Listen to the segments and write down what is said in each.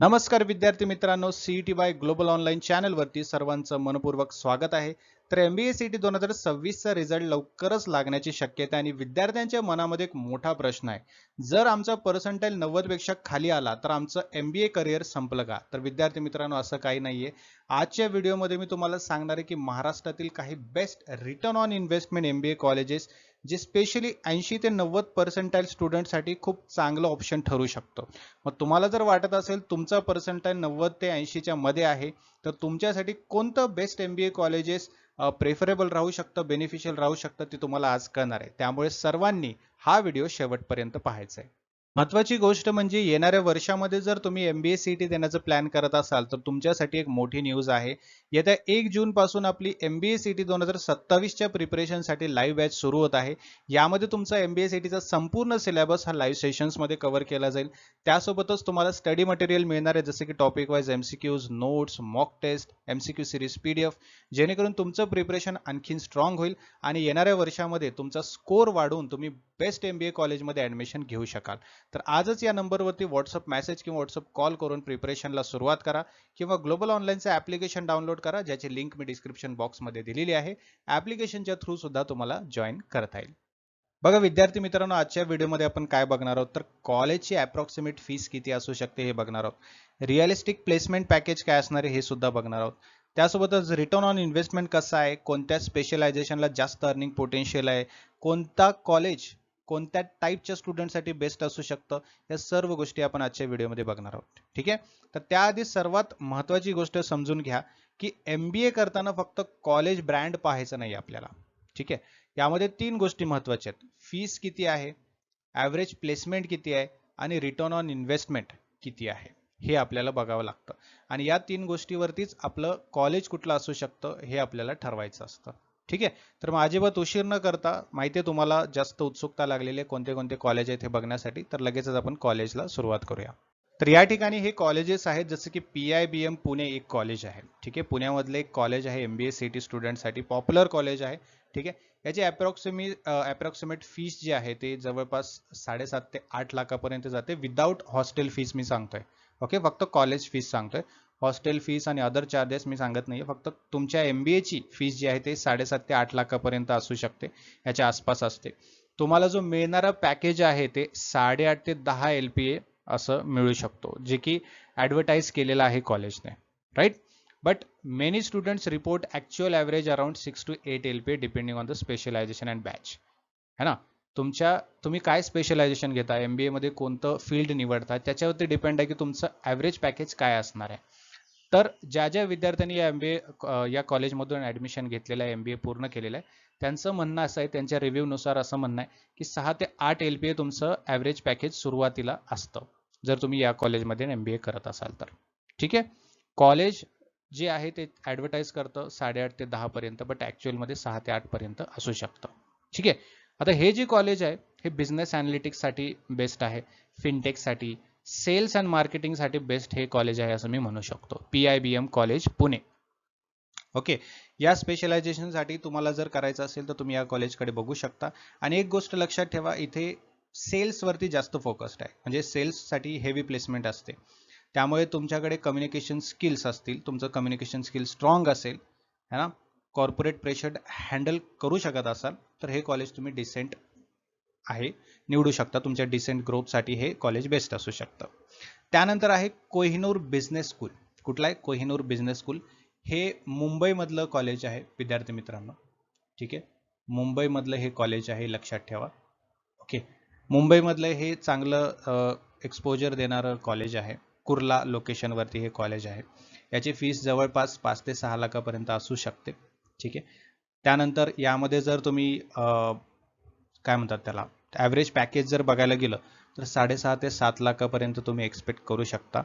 नमस्कार विद्यार्थी मित्रांनो, सीईटी बाय ग्लोबल ऑनलाईन चॅनलवरती सर्वांचं मनपूर्वक स्वागत आहे. तर MBA सीईटी 2026चा रिझल्ट लवकरच लागण्याची शक्यता आणि विद्यार्थ्यांच्या मनामध्ये एक मोठा प्रश्न आहे. जर आमचा पर्सेंटाईल 90 पेक्षा खाली आला तर आमचं MBA करिअर संपलं का? तर विद्यार्थी मित्रांनो, असं काही नाहीये. आजच्या व्हिडिओमध्ये मी तुम्हाला सांगणार आहे की महाराष्ट्रातील काही best return on investment MBA colleges जे स्पेशली 80 ते 90 पर्सेंटाईल स्टुडंटसाठी खूप चांगलं ऑप्शन ठरू शकतं. मग तुम्हाला जर वाटत असेल तुमचा पर्सेंटाईल 90 ते 80 च्या मध्ये आहे, तर तुमच्यासाठी कोणतं बेस्ट MBA कॉलेजेस प्रेफरेबल राहू शकतं, बेनिफिशियल राहू शकतं, ते तुम्हाला आज कळणार आहे. त्यामुळे सर्वांनी हा व्हिडिओ शेवटपर्यंत पाहायचा आहे. महत्त्वाची गोष्ट म्हणजे येणाऱ्या वर्षामध्ये जर तुम्ही MBA सीईटी देण्याचा प्लॅन करत असाल तर तुमच्यासाठी एक मोठी न्यूज आहे. येत्या 1 जून पासून आपली MBA सीईटी 2027च्या प्रिपरेशनसाठी लाईव्ह बॅच सुरू होत आहे. यामध्ये तुमचा MBA सीईटीचा संपूर्ण सिलेबस हा लाईव्ह सेशन्समध्ये कव्हर केला जाईल. त्यासोबतच तुम्हाला स्टडी मटेरियल मिळणार आहे, जसे की topic wise MCQs, notes, mock test, MCQ series PDF, जेणेकरून तुमचं प्रिपरेशन आणखीन स्ट्रॉंग होईल आणि येणाऱ्या वर्षामध्ये तुमचा स्कोर वाढवून तुम्ही बेस्ट MBA कॉलेजमध्ये ॲडमिशन घेऊ शकाल. तर आजच या नंबरवरती व्हॉट्सअप मेसेज किंवा व्हॉट्सअप कॉल करून प्रिपरेशनला सुरुवात करा किंवा ग्लोबल ऑनलाईनचं ॲप्लिकेशन डाउनलोड करा, ज्याची लिंक मी डिस्क्रिप्शन बॉक्समध्ये दिलेली आहे. ॲप्लिकेशनच्या थ्रू सुद्धा तुम्हाला जॉईन करता येईल. बघा विद्यार्थी मित्रांनो, आजच्या व्हिडिओमध्ये आपण काय बघणार आहोत, तर कॉलेजची अप्रॉक्सिमेट फीस किती असू शकते हे बघणार आहोत. रिअलिस्टिक प्लेसमेंट पॅकेज काय असणार आहे हे सुद्धा बघणार आहोत. त्यासोबतच रिटर्न ऑन इन्व्हेस्टमेंट कसं आहे, कोणत्या स्पेशलायझेशनला जास्त अर्निंग पोटेन्शियल आहे, कोणता कॉलेज कोणत्या टाईपच्या स्टुडंटसाठी बेस्ट असू शकतं, या सर्व गोष्टी आपण आजच्या व्हिडिओमध्ये बघणार आहोत. ठीक आहे. तर त्याआधी सर्वात महत्त्वाची गोष्ट समजून घ्या की MBA करताना फक्त कॉलेज ब्रँड पाहायचं नाही आपल्याला. ठीक आहे. यामध्ये 3 गोष्टी महत्त्वाच्या आहेत. फीस किती आहे, ॲव्हरेज प्लेसमेंट किती आहे आणि रिटर्न ऑन इन्व्हेस्टमेंट किती आहे, हे आपल्याला बघावं लागतं. आणि या 3 गोष्टीवरतीच आपलं कॉलेज कुठलं असू शकतं हे आपल्याला ठरवायचं असतं. ठीक आहे. तर मग अजिबात उशीर न करता, माहिती आहे तुम्हाला जास्त उत्सुकता लागलेली आहे कोणते कोणते कॉलेज आहेत हे बघण्यासाठी, तर लगेचच आपण कॉलेजला सुरुवात करूया. तर या ठिकाणी हे कॉलेजेस आहेत, जसं की PIBM पुणे एक कॉलेज आहे. ठीक आहे. पुण्यामधलं एक कॉलेज आहे, MBA सीईटी स्टुडंटसाठी पॉप्युलर कॉलेज आहे. ठीक आहे. याची अप्रॉक्सिमेट फीस जी आहे ते जवळपास 7.5 ते 8 लाखापर्यंत जाते, विदाऊट हॉस्टेल फीस मी सांगतोय. ओके, फक्त कॉलेज फीस सांगतोय. हॉस्टेल फीस आणि अदर चार्जेस मी सांगत नाहीये. फक्त तुमच्या MBA ची फीस जी आहे ते 7.5 ते 8 लाखापर्यंत असू शकते, याच्या आसपास असते. तुम्हाला जो मिळणारा पॅकेज आहे ते 8.5 ते 10 LPA असं मिळू शकतो, जे की ॲडव्हर्टाईज केलेलं आहे कॉलेजने, right. But many students report actual average around 6 to 8 LPA depending on the specialization and batch. है ना. तुम्ही काय स्पेशलायझेशन घेता, MBA मध्ये कोणतं फील्ड निवडता, त्याच्यावरती डिपेंड आहे की तुमचं ॲव्हरेज पॅकेज काय असणार आहे. तर ज्या ज्या विद्यार्थ्यांनी या MBA या कॉलेजमधून ॲडमिशन घेतलेलं आहे, MBA पूर्ण केलेलं आहे, त्यांचं म्हणणं असं आहे, त्यांच्या रिव्ह्यूनुसार असं म्हणणं आहे की 6 ते 8 LPA तुमचं ॲव्हरेज पॅकेज सुरुवातीला असतं, जर तुम्ही या कॉलेजमध्ये MBA करत असाल तर. ठीक आहे. कॉलेज जे आहे ते ॲडव्हर्टाईज करतं 8.5 ते 10 पर्यंत, बट ॲक्च्युअलमध्ये 6 ते 8 पर्यंत असू शकतं. ठीक आहे. आता हे जे कॉलेज आहे हे बिझनेस ॲनालिटिक्ससाठी बेस्ट आहे, फिनटेकसाठी, सेल्स अँड मार्केटिंगसाठी बेस्ट हे कॉलेज आहे असं मी म्हणू शकतो. PIBM college Pune. ओके. या स्पेशलायझेशनसाठी तुम्हाला जर करायचं असेल तर तुम्ही या कॉलेजकडे बघू शकता. आणि एक गोष्ट लक्षात ठेवा, इथे सेल्सवरती जास्त फोकस्ड आहे, म्हणजे सेल्ससाठी हेवी प्लेसमेंट असते. त्यामुळे तुमच्याकडे कम्युनिकेशन स्किल्स असतील, तुमचं कम्युनिकेशन स्किल स्ट्रॉंग असेल, है ना, कॉर्पोरेट प्रेशर हँडल करू शकत असाल तर हे कॉलेज तुम्ही डिसेंट आहे निवडू शकता. तुमच्या डिसेंट ग्रोथसाठी हे कॉलेज बेस्ट असू शकतं. त्यानंतर आहे कोहिनूर बिझनेस स्कूल. कुठला आहे? Kohinoor business school. हे मुंबईमधलं कॉलेज आहे विद्यार्थी मित्रांनो. ठीक आहे. मुंबईमधलं हे कॉलेज आहे, लक्षात ठेवा. ओके. मुंबईमधलं हे चांगलं एक्सपोजर देणारं कॉलेज आहे. कुर्ला लोकेशनवरती हे कॉलेज आहे. याची फीस जवळपास 5 ते 6 लाखापर्यंत असू शकते. ठीक आहे. त्यानंतर यामध्ये जर तुम्ही काय म्हणतात त्याला, ॲव्हरेज पॅकेज जर बघायला गेलं तर 6.5 ते 7 लाखापर्यंत तुम्ही एक्सपेक्ट करू शकता,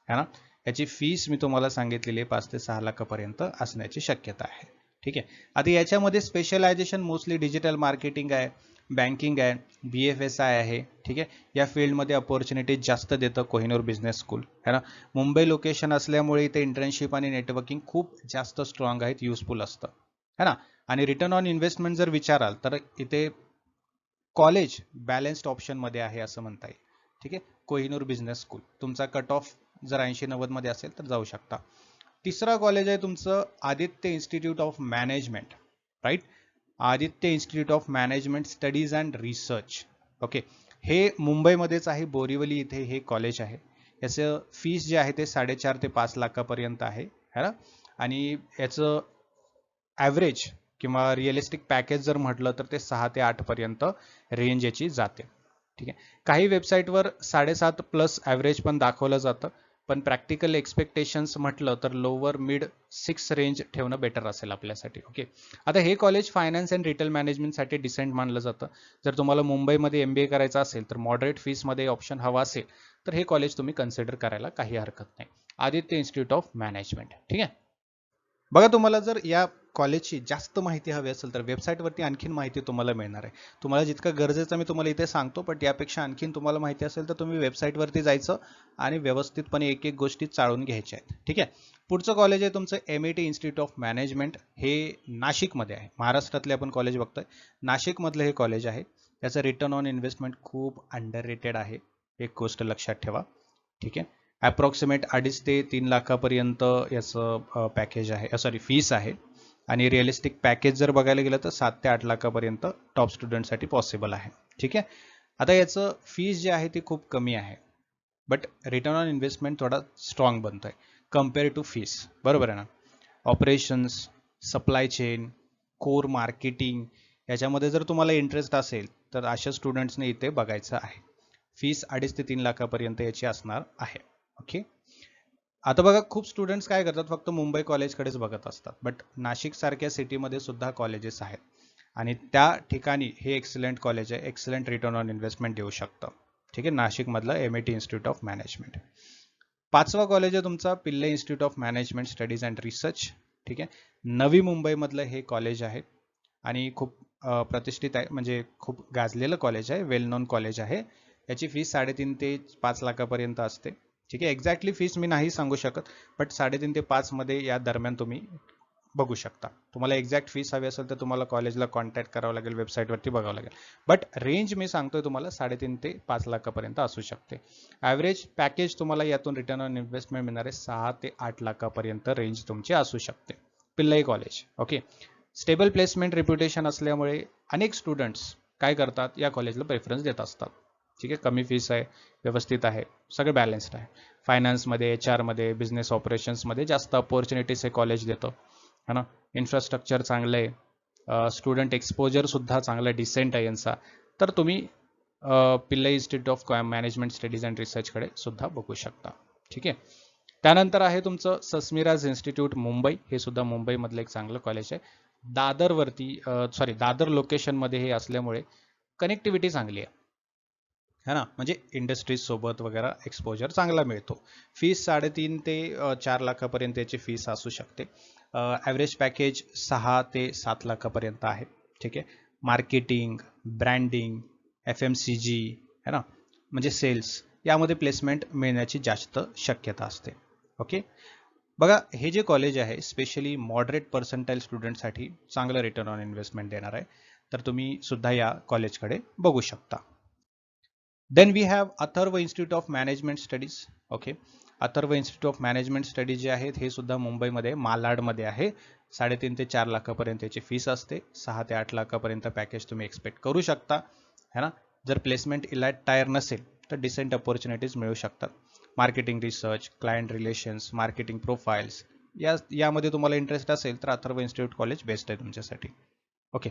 है ना. याची फीस मी तुम्हाला सांगितलेली 5 ते 6 लाखापर्यंत असण्याची शक्यता आहे. ठीक आहे. आता याच्यामध्ये स्पेशलायझेशन मोस्टली डिजिटल मार्केटिंग आहे, बँकिंग आहे, BFSI आहे. ठीक आहे. या फील्डमध्ये अपॉर्च्युनिटीज जास्त देतं कोहिनूर बिझनेस स्कूल, है ना. मुंबई लोकेशन असल्यामुळे इथे इंटर्नशिप आणि नेटवर्किंग खूप जास्त स्ट्रॉंग आहेत, युजफुल असतं, है ना. आणि रिटर्न ऑन इन्व्हेस्टमेंट जर विचाराल तर इथे कॉलेज बॅलन्स्ड ऑप्शनमध्ये आहे असं म्हणता येईल. ठीक आहे. कोहिनूर बिझनेस स्कूल तुमचा कट ऑफ जर 80-90 मध्ये असेल तर जाऊ शकता. तिसरा कॉलेज आहे तुमचं Aditya institute of management, right. Aditya institute of management studies and research. Okay, हे मुंबईमध्येच आहे, बोरिवली इथे हे कॉलेज आहे. याचं फीस जे आहे ते 4.5 ते 5 लाखापर्यंत आहे, है ना. आणि याचं ॲव्हरेज किंवा रिअलिस्टिक पॅकेज जर म्हटलं तर ते 6 ते 8 पर्यंत रेंज याची जाते. ठीक आहे, काही वेबसाईटवर 7.5 प्लस ॲव्हरेज पण दाखवलं जातं, पण प्रॅक्टिकल एक्सपेक्टेशन्स म्हटलं तर लोअर मिड 6 रेंज ठेवणं बेटर असेल आपल्यासाठी. ओके, आता हे कॉलेज फायनान्स अँड रिटेल मॅनेजमेंटसाठी डिसेंट मानलं जातं. जर तुम्हाला मुंबईमध्ये MBA करायचं असेल तर मॉडरेट फीसमध्ये ऑप्शन हवा असेल तर हे कॉलेज तुम्ही कन्सिडर करायला काही हरकत नाही, आदित्य इन्स्टिट्यूट ऑफ मॅनेजमेंट. ठीक आहे, बघा तुम्हाला जर या कॉलेजची जास्त माहिती हवी असेल तर वेबसाईटवरती आणखीन माहिती तुम्हाला मिळणार आहे. तुम्हाला जितकं गरजेचं मी तुम्हाला इथे सांगतो, पण यापेक्षा आणखीन तुम्हाला माहिती असेल तर तुम्ही वेबसाईटवरती जायचं आणि व्यवस्थितपणे एक एक गोष्टी चाळून घ्यायच्या आहेत. ठीक आहे, पुढचं कॉलेज आहे तुमचं MIT इन्स्टिट्यूट ऑफ मॅनेजमेंट. हे नाशिकमध्ये आहे. महाराष्ट्रातले आपण कॉलेज बघतोय, नाशिकमधलं हे कॉलेज आहे. त्याचं रिटर्न ऑन इन्व्हेस्टमेंट खूप अंडररेटेड आहे, एक गोष्ट लक्षात ठेवा. ठीक आहे, अप्रॉक्सिमेट 2.5 ते 3 लाखापर्यंत याचं पॅकेज आहे, सॉरी फीस आहे. आणि रिअलिस्टिक पॅकेज जर बघायला गेलं तर 7 ते 8 लाखापर्यंत टॉप स्टुडंटसाठी पॉसिबल आहे. ठीक आहे, आता याचं फीस जे आहे ती खूप कमी आहे, बट रिटर्न ऑन इन्व्हेस्टमेंट थोडा स्ट्रॉंग बनतोय कम्पेअर टू फीस, बरोबर आहे ना. Operations, supply chain, core marketing याच्यामध्ये जर तुम्हाला इंटरेस्ट असेल तर अशा स्टुडंट्सने इथे बघायचं आहे. फीस 2.5 ते 3 लाखापर्यंत याची असणार आहे. ओके, आता बघा खूप स्टुडंट्स काय करतात, फक्त मुंबई कॉलेजकडेच बघत असतात, बट नाशिक सारख्या सिटीमध्ये सुद्धा कॉलेजेस आहेत आणि त्या ठिकाणी हे एक्सलंट कॉलेज आहे, एक्सलंट रिटर्न ऑन इन्व्हेस्टमेंट देऊ शकतं. ठीक आहे, नाशिकमधलं MIT इन्स्टिट्यूट ऑफ मॅनेजमेंट. पाचवा कॉलेज आहे तुमचा पिल्ले institute of management studies and research. ठीक आहे, नवी मुंबईमधलं हे कॉलेज आहे आणि खूप प्रतिष्ठित आहे, म्हणजे खूप गाजलेलं कॉलेज आहे, वेल नोन कॉलेज आहे. याची फीस 3.5 ते 5 लाखापर्यंत असते. ठीक आहे, एक्झॅक्टली फीस मी नाही सांगू शकत, बट 3.5 ते 5 मध्ये या दरम्यान तुम्ही बघू शकता. तुम्हाला एक्झॅक्ट फीस हवी असेल तर तुम्हाला कॉलेजला कॉन्टॅक्ट करावं लागेल, वेबसाईटवरती बघावं लागेल, बट रेंज मी सांगतोय तुम्हाला 3.5 ते 5 लाखापर्यंत असू शकते. ॲव्हरेज पॅकेज तुम्हाला यातून रिटर्न ऑन इन्व्हेस्टमेंट मिळणार आहे 6 ते 8 लाखापर्यंत रेंज तुमची असू शकते. Pillai college. Okay, stable placement reputation असल्यामुळे अनेक स्टुडंट्स काय करतात, या कॉलेजला प्रेफरन्स देत असतात. ठीक आहे, कमी फीस आहे, व्यवस्थित आहे, सगळं बॅलन्स्ड आहे. फायनान्समध्ये, HR मध्ये, बिझनेस ऑपरेशन्समध्ये जास्त अपॉर्च्युनिटीज हे कॉलेज देतं, है ना. इन्फ्रास्ट्रक्चर चांगलं आहे, स्टुडंट एक्सपोजर सुद्धा चांगलं डिसेंट आहे यांचा. तर तुम्ही Pillai Institute of management studies and रिसर्चकडे सुद्धा बघू शकता. ठीक आहे, त्यानंतर आहे तुमचं सस्मिराज इन्स्टिट्यूट मुंबई. हे सुद्धा मुंबईमधलं एक चांगलं कॉलेज आहे. दादरवरती दादर लोकेशनमध्ये हे असल्यामुळे कनेक्टिव्हिटी चांगली आहे, है ना, म्हणजे इंडस्ट्रीज सोबत वगैरे एक्सपोजर चांगला मिळतो. फीस 3.5 ते 4 लाखापर्यंत याची फीस असू शकते. ॲव्हरेज पॅकेज 6 ते 7 लाखापर्यंत आहे. ठीक आहे, मार्केटिंग, ब्रँडिंग, FMCG, है ना, म्हणजे सेल्स, यामध्ये प्लेसमेंट मिळण्याची जास्त शक्यता असते. ओके, बघा हे जे कॉलेज आहे स्पेशली मॉडरेट पर्सेंटाईल स्टुडंटसाठी चांगलं रिटर्न ऑन इन्व्हेस्टमेंट देणार आहे, तर तुम्ही सुद्धा या कॉलेजकडे बघू शकता. Then we have Atharva institute of management studies. Okay, Atharva institute of management studies जे आहेत हे सुद्धा मुंबईमध्ये मालाडमध्ये आहे. 3.5 ते 4 लाखापर्यंत याची फीस असते. 6 ते 8 लाखापर्यंत पॅकेज तुम्ही एक्सपेक्ट करू शकता, है ना. जर प्लेसमेंट इलाइट टायर नसेल तर डिसेंट अपॉर्च्युनिटीज मिळू शकतात. Marketing research, client relations, marketing profiles, यामध्ये तुम्हाला इंटरेस्ट असेल तर अथर्व इन्स्टिट्यूट कॉलेज बेस्ट आहे तुमच्यासाठी. ओके,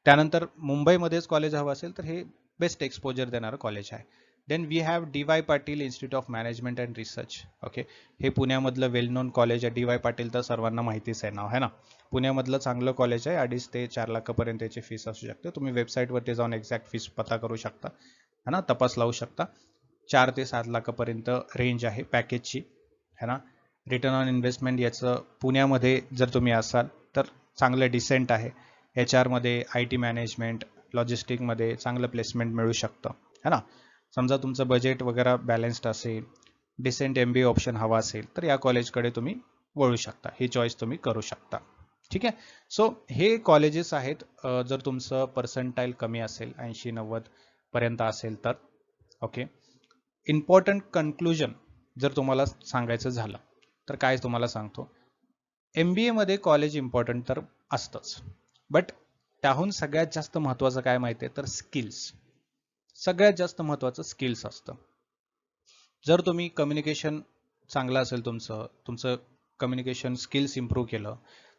त्यानंतर मुंबईमध्येच कॉलेज हवं असेल तर हे बेस्ट एक्सपोजर देणारं कॉलेज आहे. Then we have DY Patil institute of management and research. Okay, हे पुण्यामधलं वेल नोन कॉलेज आहे. DY पाटील तर सर्वांना माहितीच आहे नाव, है ना. पुण्यामधलं चांगलं कॉलेज आहे. 2.5 ते 4 लाखापर्यंत याची फीस असू शकते. तुम्ही वेबसाईटवरती जाऊन एक्झॅक्ट फीस पता करू शकता, है ना, तपास लावू शकता. 4 ते 7 लाखापर्यंत रेंज आहे पॅकेजची, है ना. रिटर्न ऑन इन्व्हेस्टमेंट याचं पुण्यामध्ये जर तुम्ही असाल तर चांगलं डिसेंट आहे. HR मध्ये, IT मॅनेजमेंट, लॉजिस्टिकमध्ये चांगलं प्लेसमेंट मिळू शकतं, है ना. समजा तुमचं बजेट वगैरे बॅलन्स्ड असेल, डिसेंट MBA ऑप्शन हवा असेल तर या कॉलेजकडे तुम्ही वळू शकता, ही चॉईस तुम्ही करू शकता. ठीक आहे, सो हे कॉलेजेस आहेत जर तुमचं पर्सेंटाईल कमी असेल, 80-90 पर्यंत असेल तर. ओके, इम्पॉर्टंट कन्क्लुजन जर तुम्हाला सांगायचं झालं तर काय तुम्हाला सांगतो, MBA मध्ये कॉलेज इम्पॉर्टंट तर असतंच, बट त्याहून सगळ्यात जास्त महत्त्वाचं काय माहिती आहे तर स्किल्स. सगळ्यात जास्त महत्त्वाचं स्किल्स असतं. जर तुम्ही कम्युनिकेशन चांगलं असेल, तुमचं कम्युनिकेशन स्किल्स इम्प्रूव्ह केलं,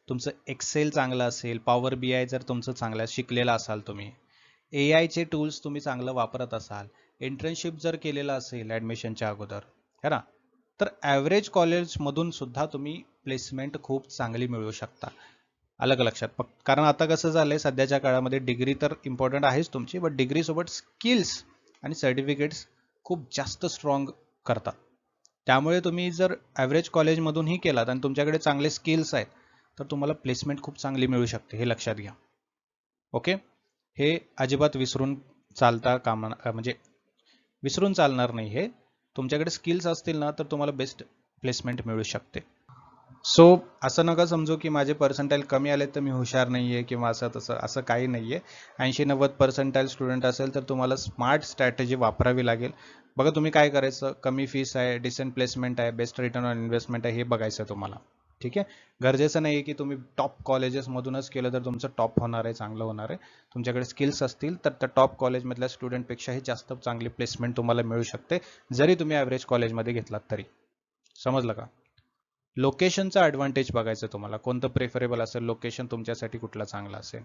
तुमचं एक्सेल चांगलं असेल, पॉवर BI जर तुमचं चांगलं शिकलेलं असाल, तुम्ही AI चे टूल्स तुम्ही चांगलं वापरत असाल, इंटर्नशिप जर केलेलं असेल ॲडमिशनच्या अगोदर, है ना, तर ॲव्हरेज कॉलेजमधून सुद्धा तुम्ही प्लेसमेंट खूप चांगली मिळवू शकता. अलग लक्षात, कारण आता कसं झालंय सध्याच्या काळामध्ये डिग्री तर इम्पॉर्टंट आहेच तुमची, बट डिग्रीसोबत स्किल्स आणि सर्टिफिकेट्स खूप जास्त स्ट्रॉंग करतात. त्यामुळे तुम्ही जर ॲव्हरेज कॉलेजमधूनही केलात आणि तुमच्याकडे चांगले स्किल्स आहेत तर तुम्हाला प्लेसमेंट खूप चांगली मिळू शकते, हे लक्षात घ्या. ओके, हे अजिबात विसरून म्हणजे विसरून चालणार नाही. हे तुमच्याकडे स्किल्स असतील ना तर तुम्हाला बेस्ट प्लेसमेंट मिळू शकते. सो असं नका समजू की माझे पर्सेंटाईल कमी आले तर मी हुशार नाही आहे किंवा असं तसं, असं काही नाही आहे. 80-90 पर्सेंटाईल स्टुडंट असेल तर तुम्हाला स्मार्ट स्ट्रॅटेजी वापरावी लागेल. बघा तुम्ही काय करायचं, कमी फीस आहे, डिसेंट प्लेसमेंट आहे, बेस्ट रिटर्न ऑन इन्व्हेस्टमेंट आहे, हे बघायचं तुम्हाला. ठीक आहे, गरजेचं नाही आहे की तुम्ही टॉप कॉलेजेसमधूनच केलं तर तुमचं टॉप होणार आहे, चांगलं होणार आहे. तुमच्याकडे स्किल्स असतील तर त्या टॉप कॉलेजमधल्या स्टुडंटपेक्षाही जास्त चांगली प्लेसमेंट तुम्हाला मिळू शकते, जरी तुम्ही ॲव्हरेज कॉलेजमध्ये घेतलात तरी. समजलं का? लोकेशनचा ॲडव्हान्टेज बघायचं तुम्हाला, कोणतं प्रेफरेबल असेल, लोकेशन तुमच्यासाठी कुठला चांगला असेल,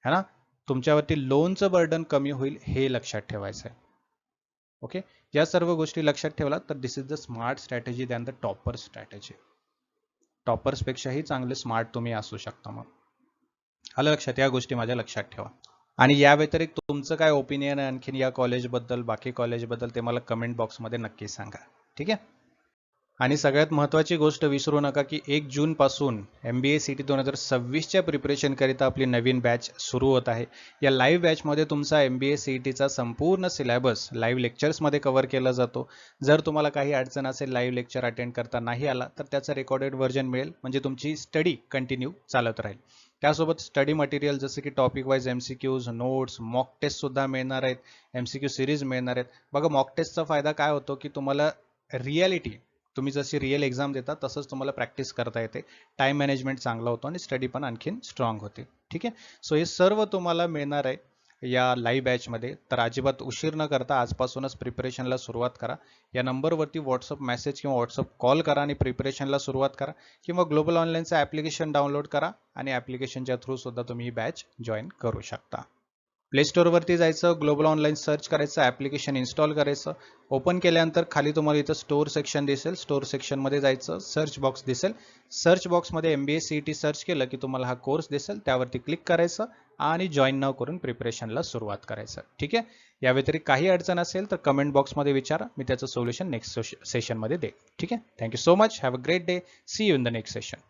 है ना. तुमच्यावरती लोनचं बर्डन कमी होईल हे लक्षात ठेवायचं आहे. ओके, या सर्व गोष्टी लक्षात ठेवला तर this is the smart strategy than the topper strategy. टॉपर्सपेक्षाही चांगले स्मार्ट तुम्ही असू शकता. मग आलं लक्षात, या गोष्टी माझ्या लक्षात ठेवा. आणि या व्यतिरिक्त तुमचं काय ओपिनियन आहे आणखीन या कॉलेजबद्दल, बाकी कॉलेजबद्दल, ते मला कमेंट बॉक्समध्ये नक्की सांगा. ठीक आहे. आणि सगळ्यात महत्त्वाची गोष्ट विसरू नका की 1 जून पासून MBA CT 2026च्या प्रिपरेशन करिता आपली नवीन बॅच सुरू होत आहे. या लाईव्ह बॅचमध्ये तुमचा MBA CTचा संपूर्ण सिलेबस लाईव्ह लेक्चर्समध्ये कव्हर केला जातो. जर तुम्हाला काही अडचण असेल, लाईव्ह लेक्चर अटेंड करता नाही आला तर त्याचं रेकॉर्डेड व्हर्जन मिळेल, म्हणजे तुमची स्टडी कंटिन्यू चालत राहील. त्यासोबत स्टडी मटेरियल जसं की topic wise MCQs, notes, mock test सुद्धा मिळणार आहेत, MCQ सिरीज मिळणार आहेत. बघा मॉक टेस्टचा फायदा काय होतो की तुम्हाला रियालिटी, तुम्ही जशी रिअल एक्झाम देता तसंच तुम्हाला प्रॅक्टिस करता येते, टाइम मॅनेजमेंट चांगला होतो आणि स्टडी पण आणखीन स्ट्रॉंग होते. ठीक आहे, सो हे सर्व तुम्हाला मिळणार आहे या लाईव्ह बॅचमध्ये. तर अजिबात उशीर न करता आजपासूनच प्रिपरेशनला सुरुवात करा. या नंबरवरती व्हॉट्सअप मेसेज किंवा व्हॉट्सअप कॉल करा आणि प्रिपरेशनला सुरुवात करा, किंवा ग्लोबल ऑनलाईनचं ॲप्लिकेशन डाउनलोड करा आणि ॲप्लिकेशनच्या थ्रू सुद्धा तुम्ही ही बॅच जॉईन करू शकता. प्ले स्टोअरवरती जायचं, ग्लोबल ऑनलाईन सर्च करायचं, ॲप्लिकेशन इन्स्टॉल करायचं. ओपन केल्यानंतर खाली तुम्हाला इथं स्टोअर सेक्शन दिसेल, स्टोअर सेक्शनमध्ये जायचं, सर्च बॉक्स दिसेल, सर्च बॉक्समध्ये MBA CT सर्च केलं की तुम्हाला हा कोर्स दिसेल, त्यावरती क्लिक करायचं आणि जॉईन नाव करून प्रिपरेशनला सुरुवात करायचं. ठीक आहे, या व्यतिरिक्त काही अडचण असेल तर कमेंट बॉक्समध्ये विचारा, मी त्याचं सोल्युशन नेक्स्ट सेशनमध्ये देईन. ठीक आहे, thank you so much, have a great day, see you in the next session.